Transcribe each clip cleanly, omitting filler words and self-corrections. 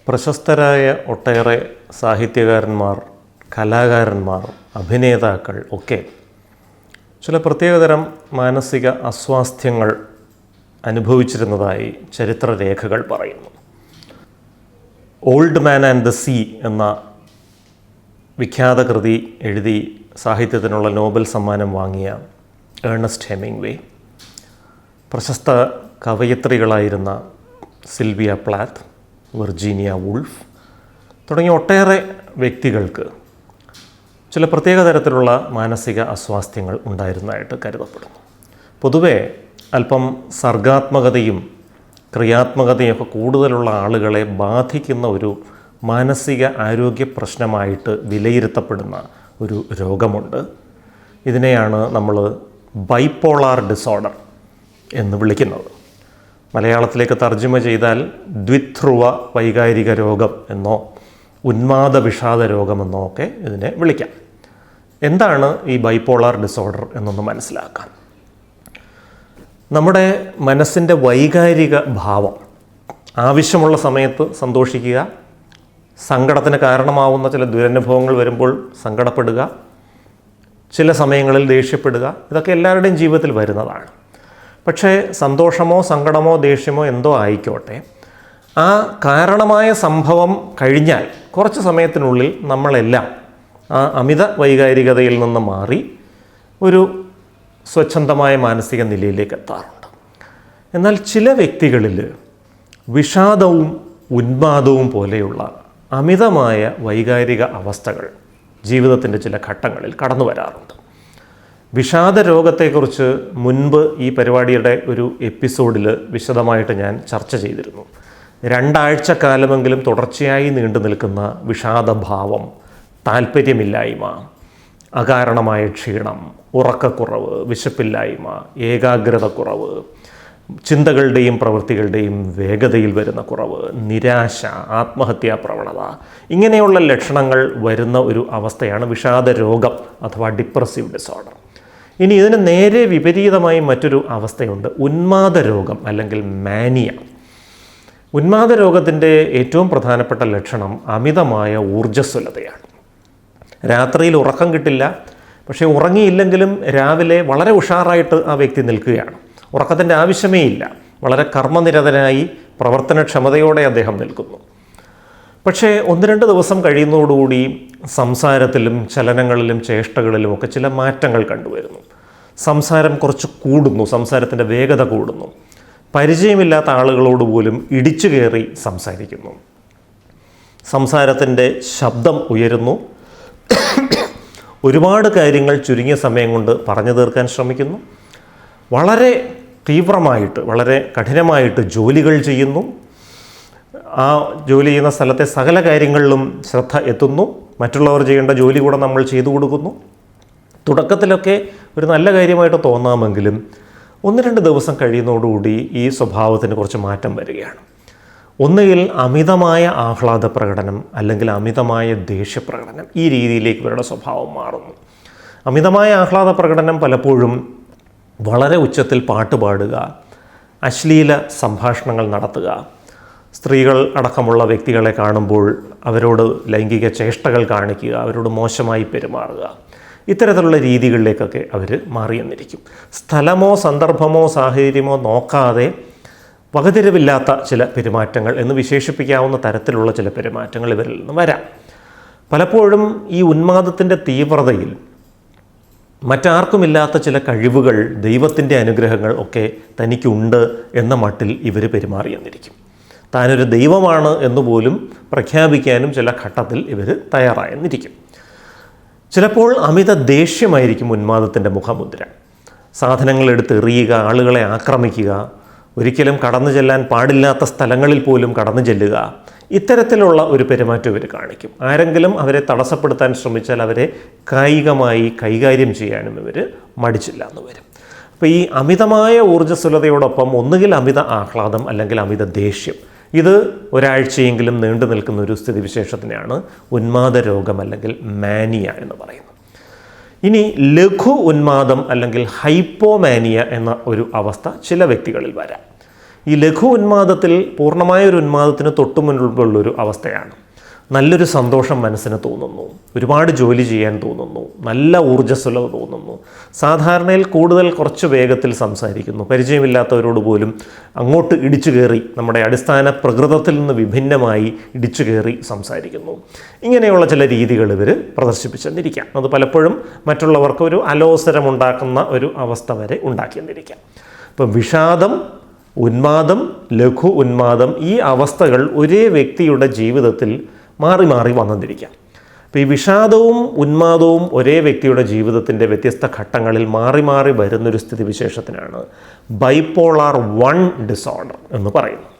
പ്രശസ്തരായ ഒട്ടേറെ സാഹിത്യകാരന്മാർ, കലാകാരന്മാർ, അഭിനേതാക്കൾ ഒക്കെ ചില പ്രത്യേകതരം മാനസിക അസ്വാസ്ഥ്യങ്ങൾ അനുഭവിച്ചിരുന്നതായി ചരിത്രരേഖകൾ പറയുന്നു. Old man and the sea എന്ന വിഖ്യാത കൃതി എഴുതി സാഹിത്യത്തിനുള്ള നോബൽ സമ്മാനം വാങ്ങിയ ഏണസ്റ്റ് ഹെമിംഗ്വേ, പ്രശസ്ത കവയിത്രികളായിരുന്ന സിൽവിയ പ്ലാത്ത്, വിർജീനിയ വൂൾഫ് തുടങ്ങിയ ഒട്ടേറെ വ്യക്തികൾക്ക് ചില പ്രത്യേക തരത്തിലുള്ള മാനസിക അസ്വാസ്ഥ്യങ്ങൾ ഉണ്ടായിരുന്നതായിട്ട് കരുതപ്പെടുന്നു. പൊതുവെ അല്പം സർഗാത്മകതയും ക്രിയാത്മകതയൊക്കെ കൂടുതലുള്ള ആളുകളെ ബാധിക്കുന്ന ഒരു മാനസിക ആരോഗ്യ പ്രശ്നമായിട്ട് വിലയിരുത്തപ്പെടുന്ന ഒരു രോഗമുണ്ട്. ഇതിനെയാണ് നമ്മൾ ബൈപോളാർ ഡിസോർഡർ എന്ന് വിളിക്കുന്നത്. മലയാളത്തിലേക്ക് തർജ്ജമ ചെയ്താൽ ദ്വിധ്രുവ വൈകാരിക രോഗം എന്നോ ഉന്മാദ വിഷാദ രോഗമെന്നോ ഒക്കെ ഇതിനെ വിളിക്കാം. എന്താണ് ഈ ബൈപോളാർ ഡിസോർഡർ എന്നൊന്ന് മനസ്സിലാക്കാം. നമ്മുടെ മനസ്സിൻ്റെ വൈകാരിക ഭാവം ആവശ്യമുള്ള സമയത്ത് സന്തോഷിക്കുക, സങ്കടത്തിന് കാരണമാവുന്ന ചില ദുരനുഭവങ്ങൾ വരുമ്പോൾ സങ്കടപ്പെടുക, ചില സമയങ്ങളിൽ ദേഷ്യപ്പെടുക, ഇതൊക്കെ എല്ലാവരുടെയും ജീവിതത്തിൽ വരുന്നതാണ്. പക്ഷേ സന്തോഷമോ സങ്കടമോ ദേഷ്യമോ എന്തോ ആയിക്കോട്ടെ, ആ കാരണമായ സംഭവം കഴിഞ്ഞാൽ കുറച്ച് സമയത്തിനുള്ളിൽ നമ്മളെല്ലാം ആ അമിത വൈകാരികതയിൽ നിന്ന് മാറി ഒരു സ്വച്ഛന്തമായ മാനസിക നിലയിലേക്ക് എത്താറുണ്ട്. എന്നാൽ ചില വ്യക്തികളിൽ വിഷാദവും ഉന്മാദവും പോലെയുള്ള അമിതമായ വൈകാരിക അവസ്ഥകൾ ജീവിതത്തിൻ്റെ ചില ഘട്ടങ്ങളിൽ കടന്നു വരാറുണ്ട്. വിഷാദ രോഗത്തെക്കുറിച്ച് മുൻപ് ഈ പരിപാടിയുടെ ഒരു എപ്പിസോഡിൽ വിശദമായിട്ട് ഞാൻ ചർച്ച ചെയ്തിരുന്നു. 2 ആഴ്ചക്കാലമെങ്കിലും തുടർച്ചയായി നീണ്ടു നിൽക്കുന്ന വിഷാദഭാവം, താല്പര്യമില്ലായ്മ, അകാരണമായ ക്ഷീണം, ഉറക്കക്കുറവ്, വിശപ്പില്ലായ്മ, ഏകാഗ്രതക്കുറവ്, ചിന്തകളുടെയും പ്രവൃത്തികളുടെയും വേഗതയിൽ വരുന്ന കുറവ്, നിരാശ, ആത്മഹത്യാ പ്രവണത, ഇങ്ങനെയുള്ള ലക്ഷണങ്ങൾ വരുന്ന ഒരു അവസ്ഥയാണ് വിഷാദ രോഗം അഥവാ ഡിപ്രസീവ് ഡിസോർഡർ. ഇനി ഇതിന് നേരെ വിപരീതമായി മറ്റൊരു അവസ്ഥയുണ്ട്, ഉന്മാദ രോഗം അല്ലെങ്കിൽ മാനിയ. ഉന്മാദ രോഗത്തിൻ്റെ ഏറ്റവും പ്രധാനപ്പെട്ട ലക്ഷണം അമിതമായ ഊർജ്ജസ്വലതയാണ്. രാത്രിയിൽ ഉറക്കം കിട്ടില്ല, പക്ഷേ ഉറങ്ങിയില്ലെങ്കിലും രാവിലെ വളരെ ഉഷാറായിട്ട് ആ വ്യക്തി നിൽക്കുകയാണ്. ഉറക്കത്തിൻ്റെ ആവശ്യമേ ഇല്ല, വളരെ കർമ്മനിരതനായി പ്രവർത്തനക്ഷമതയോടെ അദ്ദേഹം നിൽക്കുന്നു. പക്ഷേ 1-2 ദിവസം കഴിയുന്നതോടുകൂടി സംസാരത്തിലും ചലനങ്ങളിലും ചേഷ്ടകളിലും ഒക്കെ ചില മാറ്റങ്ങൾ കണ്ടുവരുന്നു. സംസാരം കുറച്ച് കൂടുന്നു, സംസാരത്തിൻ്റെ വേഗത കൂടുന്നു, പരിചയമില്ലാത്ത ആളുകളോട് പോലും ഇടിച്ചു കയറി സംസാരിക്കുന്നു, സംസാരത്തിൻ്റെ ശബ്ദം ഉയരുന്നു, ഒരുപാട് കാര്യങ്ങൾ ചുരുങ്ങിയ സമയം കൊണ്ട് പറഞ്ഞു തീർക്കാൻ ശ്രമിക്കുന്നു, വളരെ തീവ്രമായിട്ട് വളരെ കഠിനമായിട്ട് ജോലികൾ ചെയ്യുന്നു, ആ ജോലി ചെയ്യുന്ന സ്ഥലത്തെ സകല കാര്യങ്ങളിലും ശ്രദ്ധ എത്തുന്നു, മറ്റുള്ളവർ ചെയ്യേണ്ട ജോലി കൂടെ നമ്മൾ ചെയ്തു കൊടുക്കുന്നു. തുടക്കത്തിലൊക്കെ ഒരു നല്ല കാര്യമായിട്ട് തോന്നാമെങ്കിലും 1-2 ദിവസം കഴിയുന്നതോടുകൂടി ഈ സ്വഭാവത്തിന് കുറച്ച് മാറ്റം വരികയാണ്. ഒന്നുകിൽ അമിതമായ ആഹ്ലാദ പ്രകടനം അല്ലെങ്കിൽ അമിതമായ ദേഷ്യപ്രകടനം, ഈ രീതിയിലേക്ക് ഇവരുടെ സ്വഭാവം മാറുന്നു. അമിതമായ ആഹ്ലാദ പ്രകടനം പലപ്പോഴും വളരെ ഉച്ചത്തിൽ പാട്ട് പാടുക, അശ്ലീല സംഭാഷണങ്ങൾ നടത്തുക, സ്ത്രീകൾ അടക്കമുള്ള വ്യക്തികളെ കാണുമ്പോൾ അവരോട് ലൈംഗിക ചേഷ്ടകൾ കാണിക്കുക, അവരോട് മോശമായി പെരുമാറുക, ഇത്തരത്തിലുള്ള രീതികളിലേക്കൊക്കെ അവർ മാറിയെന്നിരിക്കും. സ്ഥലമോ സന്ദർഭമോ സാഹചര്യമോ നോക്കാതെ വകതിരിവില്ലാത്ത ചില പെരുമാറ്റങ്ങൾ എന്ന് വിശേഷിപ്പിക്കാവുന്ന തരത്തിലുള്ള ചില പെരുമാറ്റങ്ങൾ ഇവരിൽ നിന്ന് വരാം. പലപ്പോഴും ഈ ഉന്മാദത്തിൻ്റെ തീവ്രതയിൽ മറ്റാർക്കുമില്ലാത്ത ചില കഴിവുകൾ, ദൈവത്തിൻ്റെ അനുഗ്രഹങ്ങൾ ഒക്കെ തനിക്കുണ്ട് എന്ന മട്ടിൽ ഇവർ പെരുമാറിയെന്നിരിക്കും. താനൊരു ദൈവമാണ് എന്നുപോലും പ്രഖ്യാപിക്കാനും ചില ഘട്ടത്തിൽ ഇവർ തയ്യാറായെന്നിരിക്കും. ചിലപ്പോൾ അമിത ദേഷ്യമായിരിക്കും ഉന്മാദത്തിൻ്റെ മുഖമുദ്ര. സാധനങ്ങൾ എടുത്ത് എറിയുക, ആളുകളെ ആക്രമിക്കുക, ഒരിക്കലും കടന്നു ചെല്ലാൻ പാടില്ലാത്ത സ്ഥലങ്ങളിൽ പോലും കടന്നു ചെല്ലുക, ഇത്തരത്തിലുള്ള ഒരു പെരുമാറ്റം ഇവർ കാണിക്കും. ആരെങ്കിലും അവരെ തടസ്സപ്പെടുത്താൻ ശ്രമിച്ചാൽ അവരെ കായികമായി കൈകാര്യം ചെയ്യാനും ഇവർ മടിച്ചില്ല എന്ന് വരും. അപ്പോൾ ഈ അമിതമായ ഊർജ്ജസ്വലതയോടൊപ്പം ഒന്നുകിൽ അമിത ആഹ്ലാദം അല്ലെങ്കിൽ അമിത ദേഷ്യം, ഇത് ഒരാഴ്ചയെങ്കിലും നീണ്ടു നിൽക്കുന്ന ഒരു സ്ഥിതിവിശേഷത്തിനെയാണ് ഉന്മാദ രോഗം അല്ലെങ്കിൽ മാനിയ എന്ന് പറയുന്നത്. ഇനി ലഘു ഉന്മാദം അല്ലെങ്കിൽ ഹൈപ്പോമാനിയ എന്ന ഒരു അവസ്ഥ ചില വ്യക്തികളിൽ വരാം. ഈ ലഘു ഉന്മാദത്തിൽ പൂർണ്ണമായ ഒരു ഉന്മാദത്തിന് തൊട്ടു മുൻപുള്ളൊരു അവസ്ഥയാണ്. നല്ലൊരു സന്തോഷം മനസ്സിന് തോന്നുന്നു, ഒരുപാട് ജോലി ചെയ്യാൻ തോന്നുന്നു, നല്ല ഊർജ്ജസ്വലത തോന്നുന്നു, സാധാരണയിൽ കൂടുതൽ കുറച്ച് വേഗത്തിൽ സംസാരിക്കുന്നു, പരിചയമില്ലാത്തവരോട് പോലും അങ്ങോട്ട് ഇടിച്ചു കയറി നമ്മുടെ അടിസ്ഥാന പ്രകൃതത്തിൽ നിന്ന് വിഭിന്നമായി ഇടിച്ചു കയറി സംസാരിക്കുന്നു. ഇങ്ങനെയുള്ള ചില രീതികൾ ഇവർ പ്രദർശിപ്പിച്ചെന്നിരിക്കാം. അത് പലപ്പോഴും മറ്റുള്ളവർക്ക് ഒരു അലോസരമുണ്ടാക്കുന്ന ഒരു അവസ്ഥ വരെ ഉണ്ടാക്കിയെന്നിരിക്കാം. ഇപ്പം വിഷാദം, ഉന്മാദം, ലഘു ഉന്മാദം, ഈ അവസ്ഥകൾ ഒരേ വ്യക്തിയുടെ ജീവിതത്തിൽ മാറി മാറി വന്നെന്നിരിക്കാം. അപ്പോൾ ഈ വിഷാദവും ഉന്മാദവും ഒരേ വ്യക്തിയുടെ ജീവിതത്തിൻ്റെ വ്യത്യസ്ത ഘട്ടങ്ങളിൽ മാറി മാറി വരുന്നൊരു സ്ഥിതിവിശേഷത്തിനാണ് ബൈപോളാർ 1 ഡിസോർഡർ എന്ന് പറയുന്നത്.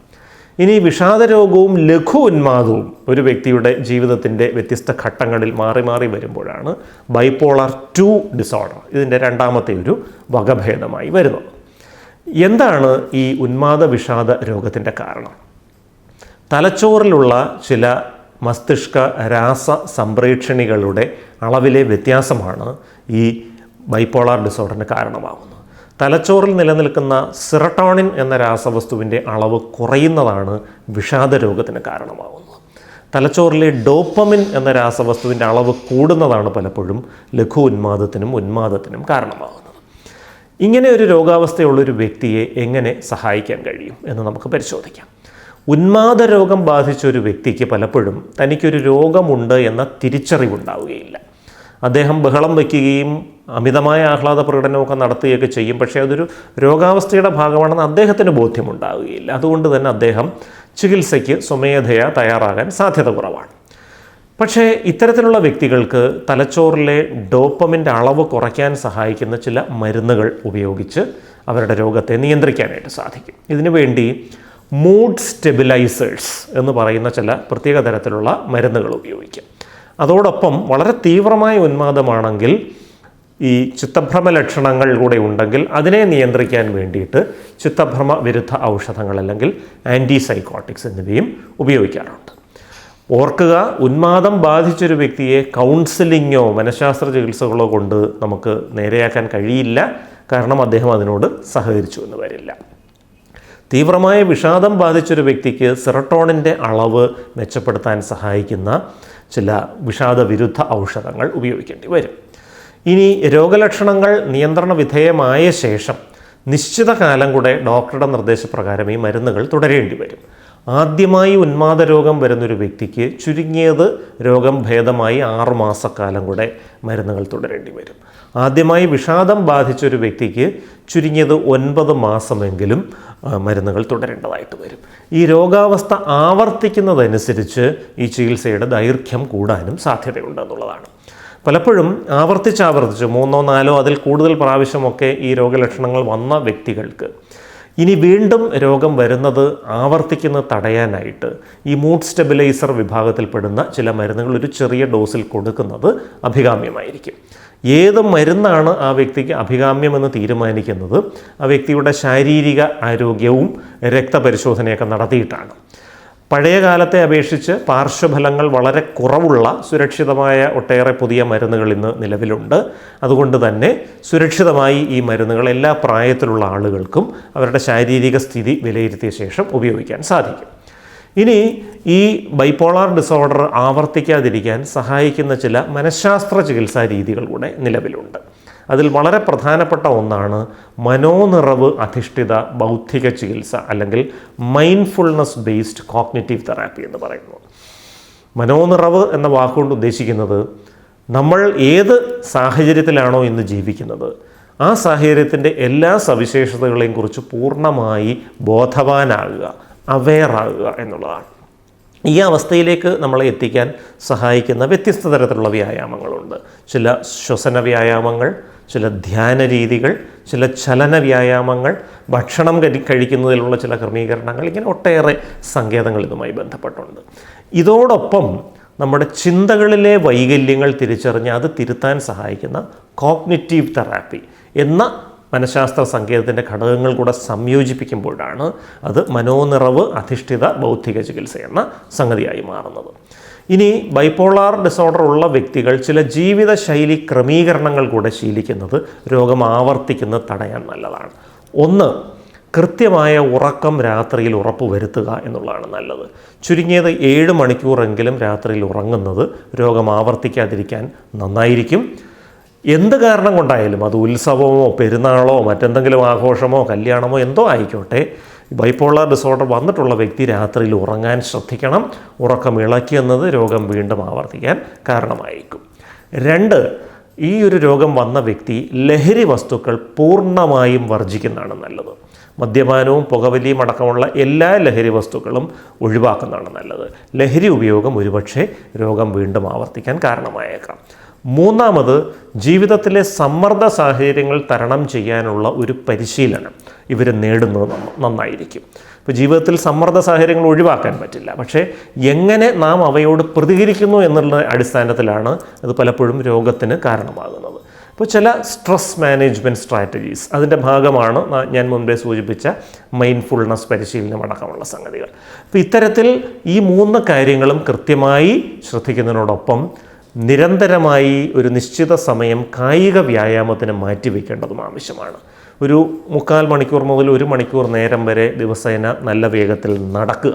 ഇനി വിഷാദരോഗവും ലഘു ഉന്മാദവും ഒരു വ്യക്തിയുടെ ജീവിതത്തിൻ്റെ വ്യത്യസ്ത ഘട്ടങ്ങളിൽ മാറി മാറി വരുമ്പോഴാണ് ബൈപോളാർ 2 ഡിസോർഡർ ഇതിൻ്റെ രണ്ടാമത്തെ ഒരു വകഭേദമായി വരുന്നത്. എന്താണ് ഈ ഉന്മാദ വിഷാദ രോഗത്തിൻ്റെ കാരണം? തലച്ചോറിലുള്ള ചില മസ്തിഷ്ക രാസ സംപ്രേക്ഷണികളുടെ അളവിലെ വ്യത്യാസമാണ് ഈ ബൈപോളാർ ഡിസോർഡറിന് കാരണമാകുന്നത്. തലച്ചോറിൽ നിലനിൽക്കുന്ന സെറട്ടോണിൻ എന്ന രാസവസ്തുവിൻ്റെ അളവ് കുറയുന്നതാണ് വിഷാദ രോഗത്തിന് കാരണമാകുന്നത്. തലച്ചോറിലെ ഡോപ്പമിൻ എന്ന രാസവസ്തുവിൻ്റെ അളവ് കൂടുന്നതാണ് പലപ്പോഴും ലഘു ഉന്മാദത്തിനും ഉന്മാദത്തിനും കാരണമാകുന്നത്. ഇങ്ങനെ ഒരു രോഗാവസ്ഥയുള്ളൊരു വ്യക്തിയെ എങ്ങനെ സഹായിക്കാൻ കഴിയും എന്ന് നമുക്ക് പരിശോധിക്കാം. ഉന്മാദ രോഗം ബാധിച്ച ഒരു വ്യക്തിക്ക് പലപ്പോഴും തനിക്കൊരു രോഗമുണ്ട് എന്ന തിരിച്ചറിവുണ്ടാവുകയില്ല. അദ്ദേഹം ബഹളം വയ്ക്കുകയും അമിതമായ ആഹ്ലാദ പ്രകടനമൊക്കെ നടത്തുകയൊക്കെ ചെയ്യും. പക്ഷേ അതൊരു രോഗാവസ്ഥയുടെ ഭാഗമാണെന്ന് അദ്ദേഹത്തിന് ബോധ്യമുണ്ടാവുകയില്ല. അതുകൊണ്ട് തന്നെ അദ്ദേഹം ചികിത്സയ്ക്ക് സ്വമേധയാ തയ്യാറാകാൻ സാധ്യത കുറവാണ്. പക്ഷേ ഇത്തരത്തിലുള്ള വ്യക്തികൾക്ക് തലച്ചോറിലെ ഡോപ്പമിൻ്റെ അളവ് കുറയ്ക്കാൻ സഹായിക്കുന്ന ചില മരുന്നുകൾ ഉപയോഗിച്ച് അവരുടെ രോഗത്തെ നിയന്ത്രിക്കാനായിട്ട് സാധിക്കും. ഇതിനുവേണ്ടി മൂഡ് സ്റ്റെബിലൈസേഴ്സ് എന്ന് പറയുന്ന ചില പ്രത്യേക തരത്തിലുള്ള മരുന്നുകൾ ഉപയോഗിക്കാം. അതോടൊപ്പം വളരെ തീവ്രമായ ഉന്മാദമാണെങ്കിൽ, ഈ ചിത്തഭ്രമ ലക്ഷണങ്ങൾ കൂടെ ഉണ്ടെങ്കിൽ അതിനെ നിയന്ത്രിക്കാൻ വേണ്ടിയിട്ട് ചിത്തഭ്രമ വിരുദ്ധ ഔഷധങ്ങൾ അല്ലെങ്കിൽ ആൻറ്റിസൈക്കോട്ടിക്സ് എന്നിവയും ഉപയോഗിക്കാറുണ്ട്. ഓർക്കുക, ഉന്മാദം ബാധിച്ചൊരു വ്യക്തിയെ കൗൺസിലിങ്ങോ മനഃശാസ്ത്ര ചികിത്സകളോ കൊണ്ട് നമുക്ക് നേരെയാക്കാൻ കഴിയില്ല. കാരണം അദ്ദേഹം അതിനോട് സഹകരിച്ചു എന്ന് വരില്ല. തീവ്രമായ വിഷാദം ബാധിച്ചൊരു വ്യക്തിക്ക് സെറട്ടോണിൻ്റെ അളവ് മെച്ചപ്പെടുത്താൻ സഹായിക്കുന്ന ചില വിഷാദ വിരുദ്ധ ഔഷധങ്ങൾ ഉപയോഗിക്കേണ്ടി വരും. ഇനി രോഗലക്ഷണങ്ങൾ നിയന്ത്രണ വിധേയമായ ശേഷം നിശ്ചിത കാലം കൂടെ ഡോക്ടറുടെ നിർദ്ദേശപ്രകാരം ഈ മരുന്നുകൾ തുടരേണ്ടി വരും. ആദ്യമായി ഉന്മാദ രോഗം വരുന്നൊരു വ്യക്തിക്ക് ചുരുങ്ങിയത് രോഗം ഭേദമായി 6 മാസക്കാലം കൂടെ മരുന്നുകൾ തുടരേണ്ടി വരും. ആദ്യമായി വിഷാദം ബാധിച്ചൊരു വ്യക്തിക്ക് ചുരുങ്ങിയത് 9 മാസമെങ്കിലും മരുന്നുകൾ തുടരേണ്ടതായിട്ട് വരും. ഈ രോഗാവസ്ഥ ആവർത്തിക്കുന്നതനുസരിച്ച് ഈ ചികിത്സയുടെ ദൈർഘ്യം കൂടാനും സാധ്യതയുണ്ടെന്നുള്ളതാണ്. പലപ്പോഴും ആവർത്തിച്ച് 3ഓ 4ഓ അതിൽ കൂടുതൽ പ്രാവശ്യമൊക്കെ ഈ രോഗലക്ഷണങ്ങൾ വന്ന വ്യക്തികൾക്ക് ഇനി വീണ്ടും രോഗം വരുന്നത് ആവർത്തിക്കുന്നത് തടയാനായിട്ട് ഈ മൂഡ് സ്റ്റെബിലൈസർ വിഭാഗത്തിൽപ്പെടുന്ന ചില മരുന്നുകൾ ഒരു ചെറിയ ഡോസിൽ കൊടുക്കുന്നത് അഭികാമ്യമായിരിക്കും. ഏത് മരുന്നാണ് ആ വ്യക്തിക്ക് അഭികാമ്യമെന്ന് തീരുമാനിക്കുന്നത് ആ വ്യക്തിയുടെ ശാരീരിക ആരോഗ്യവും രക്തപരിശോധനയൊക്കെ നടത്തിയിട്ടാണ്. പഴയ കാലത്തെ അപേക്ഷിച്ച് പാർശ്വഫലങ്ങൾ വളരെ കുറവുള്ള സുരക്ഷിതമായ ഒട്ടേറെ പുതിയ മരുന്നുകൾ ഇന്ന് നിലവിലുണ്ട്. അതുകൊണ്ട് തന്നെ സുരക്ഷിതമായി ഈ മരുന്നുകൾ എല്ലാ പ്രായത്തിലുള്ള ആളുകൾക്കും അവരുടെ ശാരീരിക സ്ഥിതി വിലയിരുത്തിയ ശേഷം ഉപയോഗിക്കാൻ സാധിക്കും. ഇനി ഈ ബൈപോളാർ ഡിസോർഡർ ആവർത്തിക്കാതിരിക്കാൻ സഹായിക്കുന്ന ചില മനഃശാസ്ത്ര ചികിത്സാ രീതികൾ കൂടെ നിലവിലുണ്ട്. അതിൽ വളരെ പ്രധാനപ്പെട്ട ഒന്നാണ് മനോനിറവ് അധിഷ്ഠിത ബൗദ്ധിക ചികിത്സ അല്ലെങ്കിൽ മൈൻഡ്ഫുൾനെസ് ബേസ്ഡ് കോഗ്നിറ്റീവ് തെറാപ്പി എന്ന് പറയുന്നത്. മനോനിറവ് എന്ന വാക്കുകൊണ്ട് ഉദ്ദേശിക്കുന്നത് നമ്മൾ ഏത് സാഹചര്യത്തിലാണോ ഇന്ന് ജീവിക്കുന്നത് ആ സാഹചര്യത്തിൻ്റെ എല്ലാ സവിശേഷതകളെയും കുറിച്ച് പൂർണ്ണമായി ബോധവാനാകുക, അവെയറാകുക എന്നുള്ളതാണ്. ഈ അവസ്ഥയിലേക്ക് നമ്മളെ എത്തിക്കാൻ സഹായിക്കുന്ന വ്യത്യസ്ത തരത്തിലുള്ള വ്യായാമങ്ങളുണ്ട്. ചില ശ്വസന വ്യായാമങ്ങൾ, ചില ധ്യാന രീതികൾ, ചില ചലന വ്യായാമങ്ങൾ, ഭക്ഷണം കഴിക്കുന്നതിലുള്ള ചില ക്രമീകരണങ്ങൾ, ഇങ്ങനെ ഒട്ടേറെ സങ്കേതങ്ങൾ ഇതുമായി ബന്ധപ്പെട്ടുണ്ട്. ഇതോടൊപ്പം നമ്മുടെ ചിന്തകളിലെ വൈകല്യങ്ങൾ തിരിച്ചറിഞ്ഞ് അത് തിരുത്താൻ സഹായിക്കുന്ന കോഗ്നിറ്റീവ് തെറാപ്പി എന്ന മനഃശാസ്ത്ര സങ്കേതത്തിൻ്റെ ഘടകങ്ങൾ കൂടെ സംയോജിപ്പിക്കുമ്പോഴാണ് അത് മനോനിറവ് അധിഷ്ഠിത ബൗദ്ധിക ചികിത്സ എന്ന സംഗതിയായി മാറുന്നത്. ഇനി ബൈപ്പോളാർ ഡിസോർഡർ ഉള്ള വ്യക്തികൾ ചില ജീവിതശൈലി ക്രമീകരണങ്ങൾ കൂടെ ശീലിക്കുന്നത് രോഗം ആവർത്തിക്കുന്നത് തടയാൻ നല്ലതാണ്. ഒന്ന്, കൃത്യമായ ഉറക്കം രാത്രിയിൽ ഉറപ്പുവരുത്തുക എന്നുള്ളതാണ് നല്ലത്. ചുരുങ്ങിയത് 7 മണിക്കൂറെങ്കിലും രാത്രിയിൽ ഉറങ്ങുന്നത് രോഗം ആവർത്തിക്കാതിരിക്കാൻ നന്നായിരിക്കും. എന്ത് കാരണം കൊണ്ടായാലും, അത് ഉത്സവമോ പെരുന്നാളോ മറ്റെന്തെങ്കിലും ആഘോഷമോ കല്യാണമോ എന്തോ ആയിക്കോട്ടെ, ബൈപ്പോളാർ ഡിസോർഡർ വന്നിട്ടുള്ള വ്യക്തി രാത്രിയിൽ ഉറങ്ങാൻ ശ്രദ്ധിക്കണം. ഉറക്കം ഇളക്കുന്നത് രോഗം വീണ്ടും ആവർത്തിക്കാൻ കാരണമായിരിക്കും. 2, ഈ ഒരു രോഗം വന്ന വ്യക്തി ലഹരി വസ്തുക്കൾ പൂർണ്ണമായും വർജിക്കുന്നതാണ് നല്ലത്. മദ്യപാനവും പുകവലിയും അടക്കമുള്ള എല്ലാ ലഹരി വസ്തുക്കളും ഒഴിവാക്കുന്നതാണ് നല്ലത്. ലഹരി ഉപയോഗം ഒരുപക്ഷെ രോഗം വീണ്ടും ആവർത്തിക്കാൻ കാരണമായേക്കാം. 3, ജീവിതത്തിലെ സമ്മർദ്ദ സാഹചര്യങ്ങൾ തരണം ചെയ്യാനുള്ള ഒരു പരിശീലനം ഇവർ നേടുന്നത് നന്നായിരിക്കും. ഇപ്പോൾ ജീവിതത്തിൽ സമ്മർദ്ദ സാഹചര്യങ്ങൾ ഒഴിവാക്കാൻ പറ്റില്ല, പക്ഷേ എങ്ങനെ നാം അവയോട് പ്രതികരിക്കുന്നു എന്നുള്ള അടിസ്ഥാനത്തിലാണ് അത് പലപ്പോഴും രോഗത്തിന് കാരണമാകുന്നത്. അപ്പോൾ ചില സ്ട്രെസ് മാനേജ്മെൻറ്റ് സ്ട്രാറ്റജീസ് അതിൻ്റെ ഭാഗമാണ് ഞാൻ മുൻപേ സൂചിപ്പിച്ച മൈൻഡ്ഫുൾനെസ് പരിശീലനം അടക്കമുള്ള സംഗതികൾ. അപ്പോൾ ഇത്തരത്തിൽ ഈ 3 കാര്യങ്ങളും കൃത്യമായി ശ്രദ്ധിക്കുന്നതിനോടൊപ്പം നിരന്തരമായി ഒരു നിശ്ചിത സമയം കായിക വ്യായാമത്തിന് മാറ്റിവെക്കേണ്ടതും ആവശ്യമാണ്. ഒരു 3/4 മണിക്കൂർ മുതൽ 1 മണിക്കൂർ നേരം വരെ ദിവസേന നല്ല വേഗത്തിൽ നടക്കുക.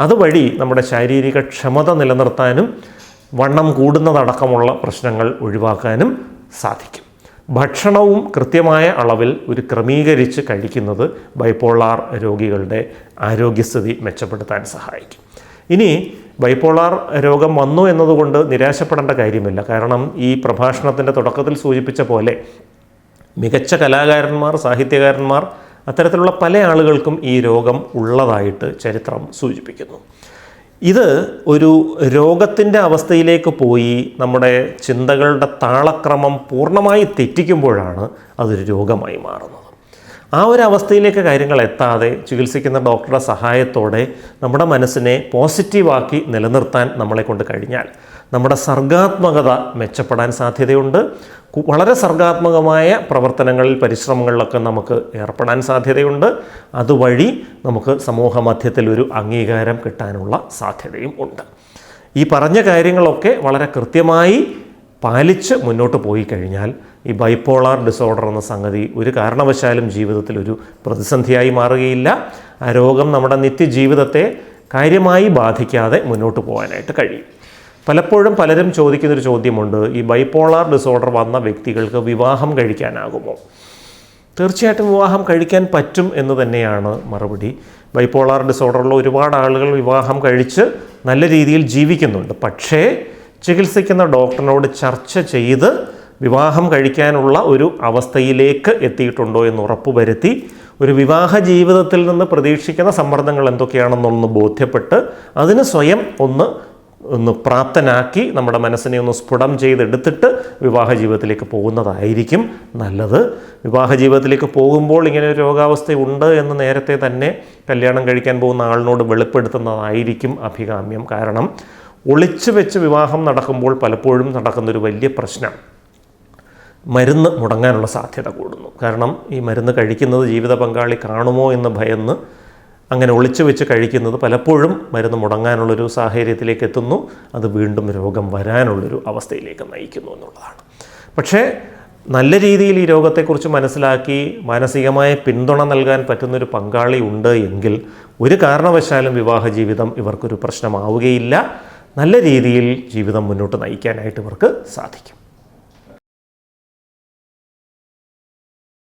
അതുവഴി നമ്മുടെ ശാരീരിക ക്ഷമത നിലനിർത്താനും വണ്ണം കൂടുന്നതടക്കമുള്ള പ്രശ്നങ്ങൾ ഒഴിവാക്കാനും സാധിക്കും. ഭക്ഷണവും കൃത്യമായ അളവിൽ ഒരു ക്രമീകരിച്ച് കഴിക്കുന്നത് ബൈപ്പോളാർ രോഗികളുടെ ആരോഗ്യസ്ഥിതി മെച്ചപ്പെടുത്താൻ സഹായിക്കും. ഇനി ബൈപ്പോളാർ രോഗം വന്നു എന്നതുകൊണ്ട് നിരാശപ്പെടേണ്ട കാര്യമില്ല. കാരണം ഈ പ്രഭാഷണത്തിൻ്റെ തുടക്കത്തിൽ സൂചിപ്പിച്ച പോലെ മികച്ച കലാകാരന്മാർ, സാഹിത്യകാരന്മാർ, അത്തരത്തിലുള്ള പല ആളുകൾക്കും ഈ രോഗം ഉള്ളതായിട്ട് ചരിത്രം സൂചിപ്പിക്കുന്നു. ഇത് ഒരു രോഗത്തിൻ്റെ അവസ്ഥയിലേക്ക് പോയി നമ്മുടെ ചിന്തകളുടെ താളക്രമം പൂർണ്ണമായി തെറ്റിക്കുമ്പോഴാണ് അതൊരു രോഗമായി മാറുന്നത്. ആ ഒരു അവസ്ഥയിലേക്ക് കാര്യങ്ങൾ എത്താതെ ചികിത്സിക്കുന്ന ഡോക്ടറുടെ സഹായത്തോടെ നമ്മുടെ മനസ്സിനെ പോസിറ്റീവാക്കി നിലനിർത്താൻ നമ്മളെ കൊണ്ട് കഴിഞ്ഞാൽ നമ്മുടെ സർഗാത്മകത മെച്ചപ്പെടാൻ സാധ്യതയുണ്ട്. വളരെ സർഗാത്മകമായ പ്രവർത്തനങ്ങളിൽ, പരിശ്രമങ്ങളിലൊക്കെ നമുക്ക് ഏർപ്പെടാൻ സാധ്യതയുണ്ട്. അതുവഴി നമുക്ക് സമൂഹ മധ്യത്തിൽ ഒരു അംഗീകാരം കിട്ടാനുള്ള സാധ്യതയും ഉണ്ട്. ഈ പറഞ്ഞ കാര്യങ്ങളൊക്കെ വളരെ കൃത്യമായി പാലിച്ച് മുന്നോട്ട് പോയി കഴിഞ്ഞാൽ ഈ ബൈപ്പോളാർ ഡിസോർഡർ എന്ന സംഗതി ഒരു കാരണവശാലും ജീവിതത്തിൽ ഒരു പ്രതിസന്ധിയായി മാറുകയില്ല. ആ രോഗം നമ്മുടെ നിത്യജീവിതത്തെ കാര്യമായി ബാധിക്കാതെ മുന്നോട്ട് പോകാനായിട്ട് കഴിയും. പലപ്പോഴും പലരും ചോദിക്കുന്നൊരു ചോദ്യമുണ്ട്, ഈ ബൈപ്പോളാർ ഡിസോർഡർ വന്ന വ്യക്തികൾക്ക് വിവാഹം കഴിക്കാനാകുമോ? തീർച്ചയായിട്ടും വിവാഹം കഴിക്കാൻ പറ്റും എന്ന് തന്നെയാണ് മറുപടി. ബൈപ്പോളാർ ഡിസോർഡറുള്ള ഒരുപാട് ആളുകൾ വിവാഹം കഴിച്ച് നല്ല രീതിയിൽ ജീവിക്കുന്നുണ്ട്. പക്ഷേ ചികിത്സിക്കുന്ന ഡോക്ടറിനോട് ചർച്ച ചെയ്ത് വിവാഹം കഴിക്കാനുള്ള ഒരു അവസ്ഥയിലേക്ക് എത്തിയിട്ടുണ്ടോ എന്ന് ഉറപ്പുവരുത്തി ഒരു വിവാഹ ജീവിതത്തിൽ നിന്ന് പ്രതീക്ഷിക്കുന്ന സമ്മർദ്ദങ്ങൾ എന്തൊക്കെയാണെന്നൊന്ന് ബോധ്യപ്പെട്ട് അതിന് സ്വയം ഒന്ന് പ്രാപ്തനാക്കി നമ്മുടെ മനസ്സിനെ ഒന്ന് സ്ഫുടം ചെയ്തെടുത്തിട്ട് വിവാഹ ജീവിതത്തിലേക്ക് പോകുന്നതായിരിക്കും നല്ലത്. വിവാഹ ജീവിതത്തിലേക്ക് പോകുമ്പോൾ ഇങ്ങനെ ഒരു രോഗാവസ്ഥ ഉണ്ട് എന്ന് നേരത്തെ തന്നെ കല്യാണം കഴിക്കാൻ പോകുന്ന ആളിനോട് വെളിപ്പെടുത്തുന്നതായിരിക്കും അഭികാമ്യം. കാരണം ഒളിച്ചു വെച്ച് വിവാഹം നടക്കുമ്പോൾ പലപ്പോഴും നടക്കുന്നൊരു വലിയ പ്രശ്നം മരുന്ന് മുടങ്ങാനുള്ള സാധ്യത കൂടുന്നു. കാരണം ഈ മരുന്ന് കഴിക്കുന്നത് ജീവിത പങ്കാളി കാണുമോ എന്ന് ഭയന്ന് അങ്ങനെ ഒളിച്ചു വെച്ച് കഴിക്കുന്നത് പലപ്പോഴും മരുന്ന് മുടങ്ങാനുള്ളൊരു സാഹചര്യത്തിലേക്ക് എത്തുന്നു. അത് വീണ്ടും രോഗം വരാനുള്ളൊരു അവസ്ഥയിലേക്ക് നയിക്കുന്നു എന്നുള്ളതാണ്. പക്ഷേ നല്ല രീതിയിൽ ഈ രോഗത്തെക്കുറിച്ച് മനസ്സിലാക്കി മാനസികമായ പിന്തുണ നൽകാൻ പറ്റുന്നൊരു പങ്കാളി ഉണ്ട് എങ്കിൽ ഒരു കാരണവശാലും വിവാഹ ജീവിതം ഇവർക്കൊരു പ്രശ്നമാവുകയില്ല. നല്ല രീതിയിൽ ജീവിതം മുന്നോട്ട് നയിക്കാനായിട്ട് ഇവർക്ക് സാധിക്കും.